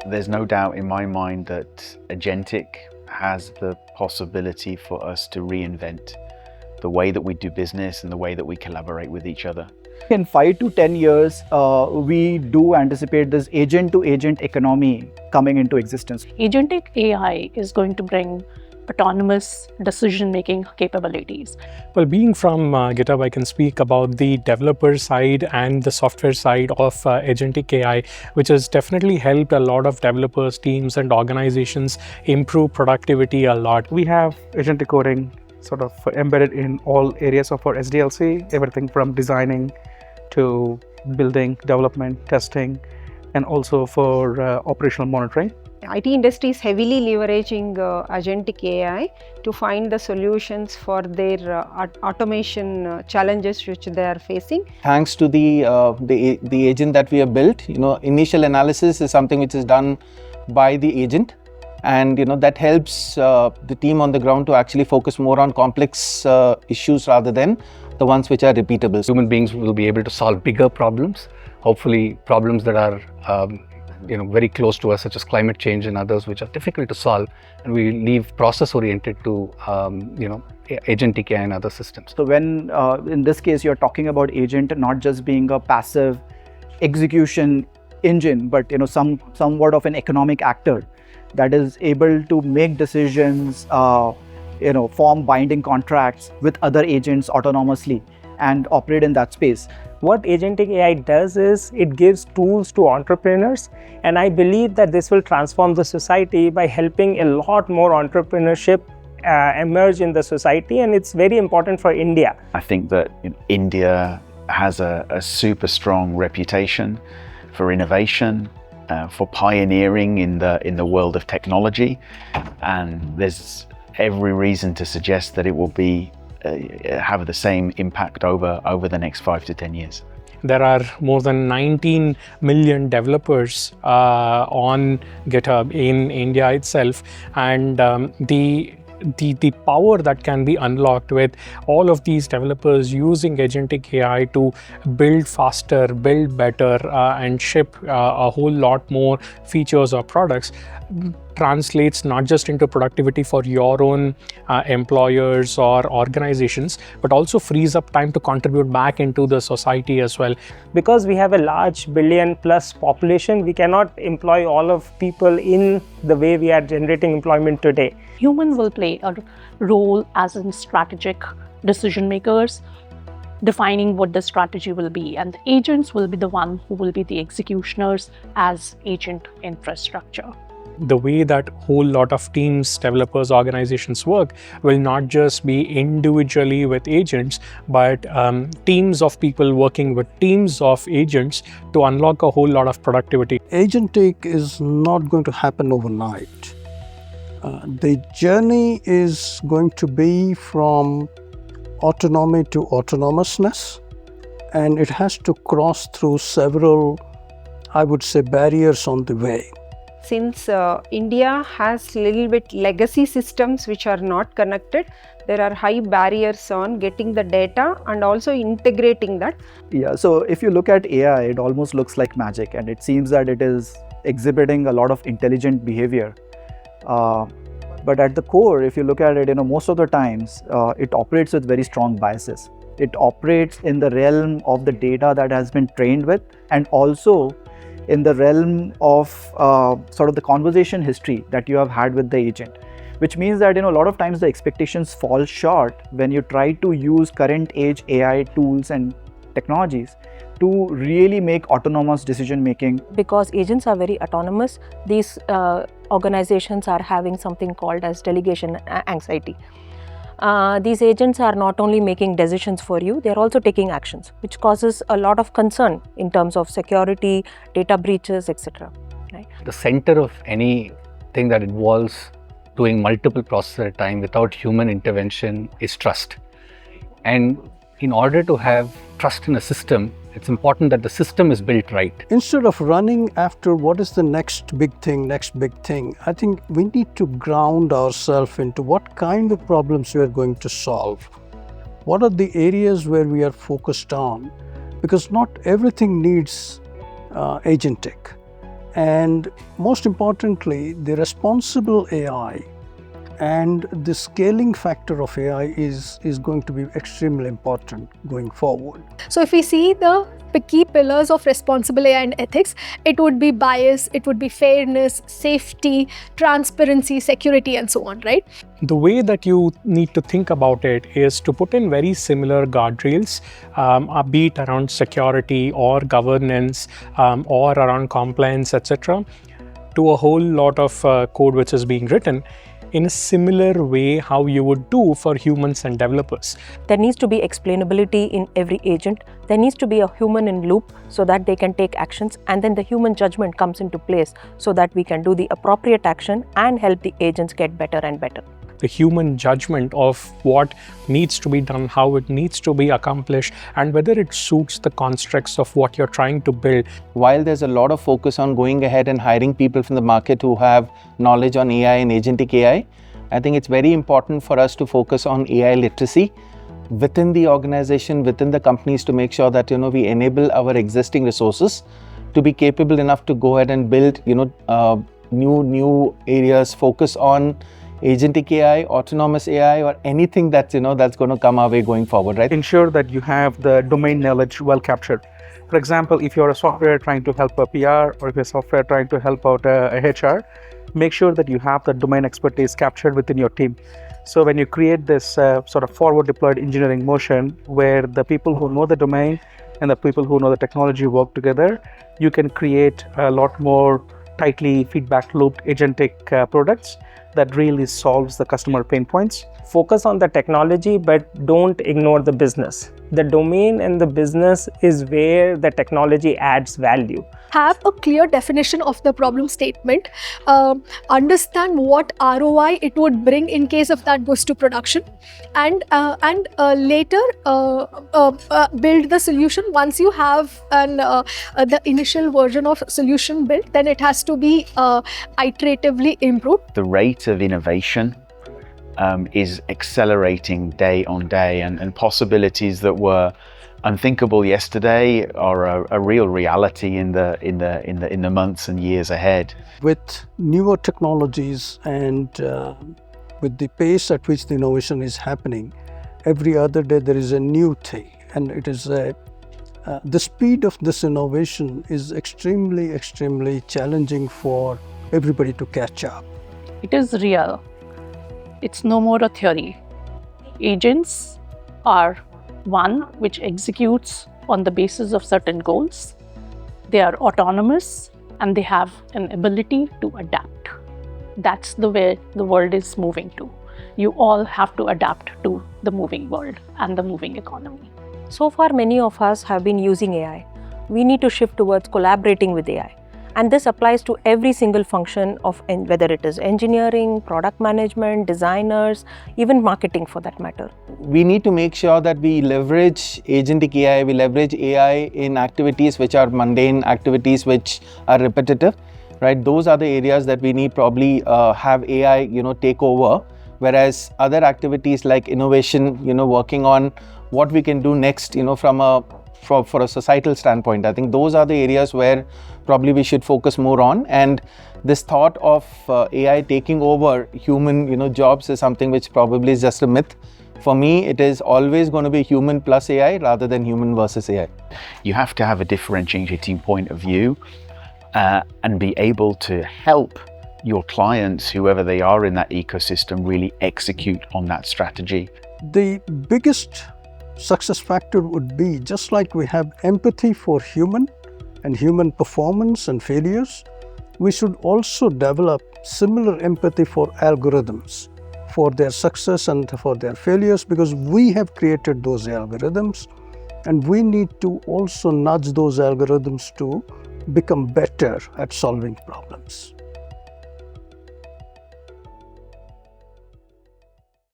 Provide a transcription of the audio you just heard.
There's no doubt in my mind that Agentic has the possibility for us to reinvent the way that we do business and the way that we collaborate with each other. In 5 to 10 years, we do anticipate this agent-to-agent economy coming into existence. Agentic AI is going to bring autonomous decision-making capabilities. Well, being from GitHub, I can speak about the developer side and the software side of Agentic AI, which has definitely helped a lot of developers, teams, and organizations improve productivity a lot. We have agentic coding sort of embedded in all areas of our SDLC, everything from designing to building, development, testing, and also for operational monitoring. IT industry is heavily leveraging Agentic AI to find the solutions for their automation challenges which they are facing. Thanks to the agent that we have built, initial analysis is something which is done by the agent, and that helps the team on the ground to actually focus more on complex issues rather than the ones which are repeatable. Human beings will be able to solve bigger problems, hopefully problems that are very close to us, such as climate change and others which are difficult to solve, and we leave process oriented to Agentic AI and other systems. So when in this case you're talking about agent not just being a passive execution engine, but somewhat of an economic actor that is able to make decisions, form binding contracts with other agents autonomously and operate in that space. What Agentic AI does is it gives tools to entrepreneurs, and I believe that this will transform the society by helping a lot more entrepreneurship emerge in the society, and it's very important for India. I think that India has a super strong reputation for innovation, for pioneering in the world of technology, and there's every reason to suggest that it will be have the same impact over the next 5 to 10 years. There are more than 19 million developers on GitHub in India itself, and the power that can be unlocked with all of these developers using Agentic AI to build faster, build better, and ship a whole lot more features or products translates not just into productivity for your own employers or organizations, but also frees up time to contribute back into the society as well. Because we have a large billion-plus population, we cannot employ all of people in the way we are generating employment today. Humans will play a role as in strategic decision makers, defining what the strategy will be, and the agents will be the one who will be the executioners as agent infrastructure. The way that whole lot of teams, developers, organizations work will not just be individually with agents, but teams of people working with teams of agents to unlock a whole lot of productivity. Agentic is not going to happen overnight. The journey is going to be from autonomy to autonomousness, and it has to cross through several, I would say, barriers on the way. Since India has little bit legacy systems which are not connected, there are high barriers on getting the data and also integrating that. Yeah, so if you look at AI, it almost looks like magic, and it seems that it is exhibiting a lot of intelligent behavior. But at the core, if you look at it, most of the times it operates with very strong biases. It operates in the realm of the data that has been trained with, and also in the realm of sort of the conversation history that you have had with the agent, which means that a lot of times the expectations fall short when you try to use current age AI tools and technologies to really make autonomous decision making. Because agents are very autonomous, these organizations are having something called as delegation anxiety. These agents are not only making decisions for you, they are also taking actions, which causes a lot of concern in terms of security, data breaches, etc. Right? The center of anything that involves doing multiple processes at a time without human intervention is trust. And in order to have trust in a system, it's important that the system is built right. Instead of running after what is the next big thing, I think we need to ground ourselves into what kind of problems we are going to solve. What are the areas where we are focused on? Because not everything needs agentic. And most importantly, the responsible AI and the scaling factor of AI is going to be extremely important going forward. So if we see the key pillars of responsible AI and ethics, it would be bias, it would be fairness, safety, transparency, security, and so on, right? The way that you need to think about it is to put in very similar guardrails, be it around security or governance or around compliance, etc., to a whole lot of code which is being written in a similar way how you would do for humans and developers. There needs to be explainability in every agent. There needs to be a human in loop so that they can take actions, and then the human judgment comes into place so that we can do the appropriate action and help the agents get better and better. The human judgment of what needs to be done, how it needs to be accomplished, and whether it suits the constructs of what you're trying to build. While there's a lot of focus on going ahead and hiring people from the market who have knowledge on AI and agentic AI, I think it's very important for us to focus on AI literacy within the organization, within the companies, to make sure that we enable our existing resources to be capable enough to go ahead and build new areas, focus on agentic AI, autonomous AI, or anything that's that's going to come our way going forward, right? Ensure that you have the domain knowledge well captured. For example, if you're a software trying to help a PR, or if you're a software trying to help out a HR, make sure that you have the domain expertise captured within your team. So when you create this sort of forward deployed engineering motion where the people who know the domain and the people who know the technology work together, you can create a lot more tightly feedback looped agentic products that really solves the customer pain points. Focus on the technology, but don't ignore the business. The domain and the business is where the technology adds value. Have a clear definition of the problem statement, understand what ROI it would bring in case of that goes to production, and later build the solution. Once you have the initial version of solution built, then it has to be iteratively improved. The rate of innovation is accelerating day on day, and possibilities that were unthinkable yesterday are a real reality in the months and years ahead. With newer technologies and with the pace at which the innovation is happening, every other day there is a new thing, and it is the speed of this innovation is extremely challenging for everybody to catch up. It is real. It's no more a theory. Agents are one which executes on the basis of certain goals. They are autonomous and they have an ability to adapt. That's the way the world is moving to. You all have to adapt to the moving world and the moving economy. So far, many of us have been using AI. We need to shift towards collaborating with AI. And this applies to every single function of whether it is engineering, product management, designers, even marketing for that matter. We need to make sure that we leverage agentic AI, we leverage AI in activities which are mundane, activities which are repetitive, right? Those are the areas that we need probably have AI, take over. Whereas other activities like innovation, working on what we can do next, for a societal standpoint, I think those are the areas where probably we should focus more on. And this thought of AI taking over human, jobs is something which probably is just a myth. For me, it is always going to be human plus AI rather than human versus AI. You have to have a differentiating point of view and be able to help your clients, whoever they are in that ecosystem, really execute on that strategy. The biggest success factor would be, just like we have empathy for human and human performance and failures, we should also develop similar empathy for algorithms, for their success and for their failures, because we have created those algorithms and we need to also nudge those algorithms to become better at solving problems.